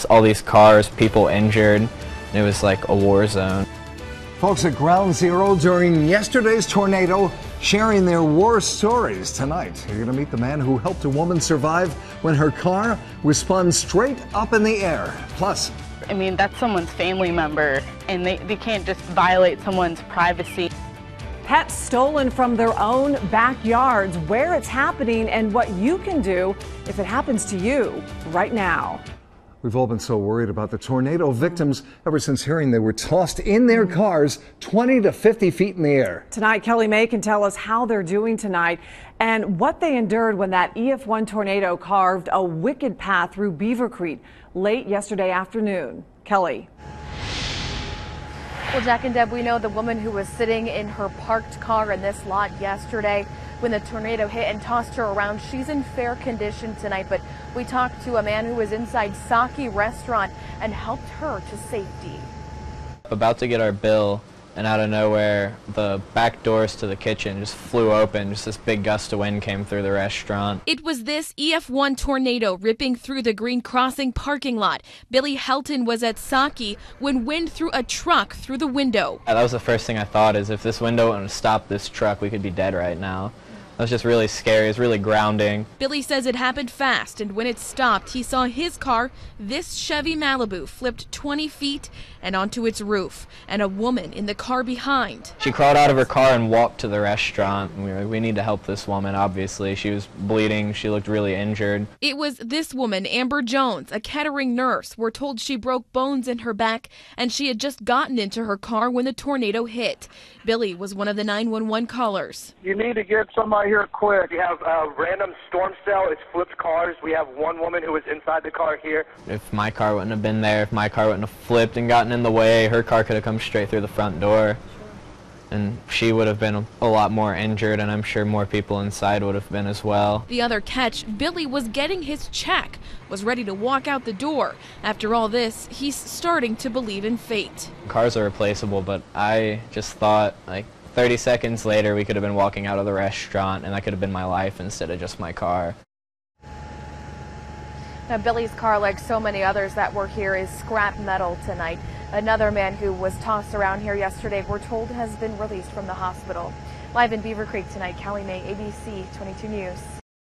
All these cars, people injured, and it was like a war zone. Folks at Ground Zero during yesterday's tornado sharing their war stories tonight. You're going to meet the man who helped a woman survive when her car was spun straight up in the air. Plus, I mean, that's someone's family member, and they can't just violate someone's privacy. Pets stolen from their own backyards, where it's happening, and what you can do if it happens to you right now. we've all been so worried about the tornado victims ever since hearing they were tossed in their cars 20 to 50 feet in the air. Tonight, Kelly May can tell us how they're doing tonight and what they endured when that EF1 tornado carved a wicked path through Beavercreek late yesterday afternoon. Kelly. Well, Jack and Deb, we know the woman who was sitting in her parked car in this lot yesterday when the tornado hit and tossed her around. She's in fair condition tonight, but we talked to a man who was inside Saki restaurant and helped her to safety. About to get our bill, and out of nowhere, the back doors to the kitchen just flew open. Just this big gust of wind came through the restaurant. It was this EF1 tornado ripping through the Greene Crossing parking lot. Billie Helton was at Saki when wind threw a truck through the window. That was the first thing I thought, is if this window wouldn't stop this truck, we could be dead right now. That was just really scary. It was really grounding. Billy says it happened fast, and when it stopped, he saw his car, this Chevy Malibu, flipped 20 feet and onto its roof, and a woman in the car behind. She crawled out of her car and walked to the restaurant. We were like, we need to help this woman, obviously. She was bleeding. She looked really injured. It was this woman, Amber Jones, a Kettering nurse. We're told she broke bones in her back, and she had just gotten into her car when the tornado hit. Billy was one of the 911 callers. You need to get somebody here quick. We have a random storm cell. It's flipped cars. We have one woman who was inside the car here. If my car wouldn't have been there, if my car wouldn't have flipped and gotten in the way, her car could have come straight through the front door. And she would have been a lot more injured, and I'm sure more people inside would have been as well. The other catch, Billy was getting his check, was ready to walk out the door. After all this, he's starting to believe in fate. Cars are replaceable, but I just thought, like, 30 seconds later we could have been walking out of the restaurant, and that could have been my life instead of just my car. Now, Billy's car, like so many others that were here, is scrap metal tonight. Another man who was tossed around here yesterday, we're told, has been released from the hospital. Live in Beavercreek tonight, Kelly May, ABC 22 News.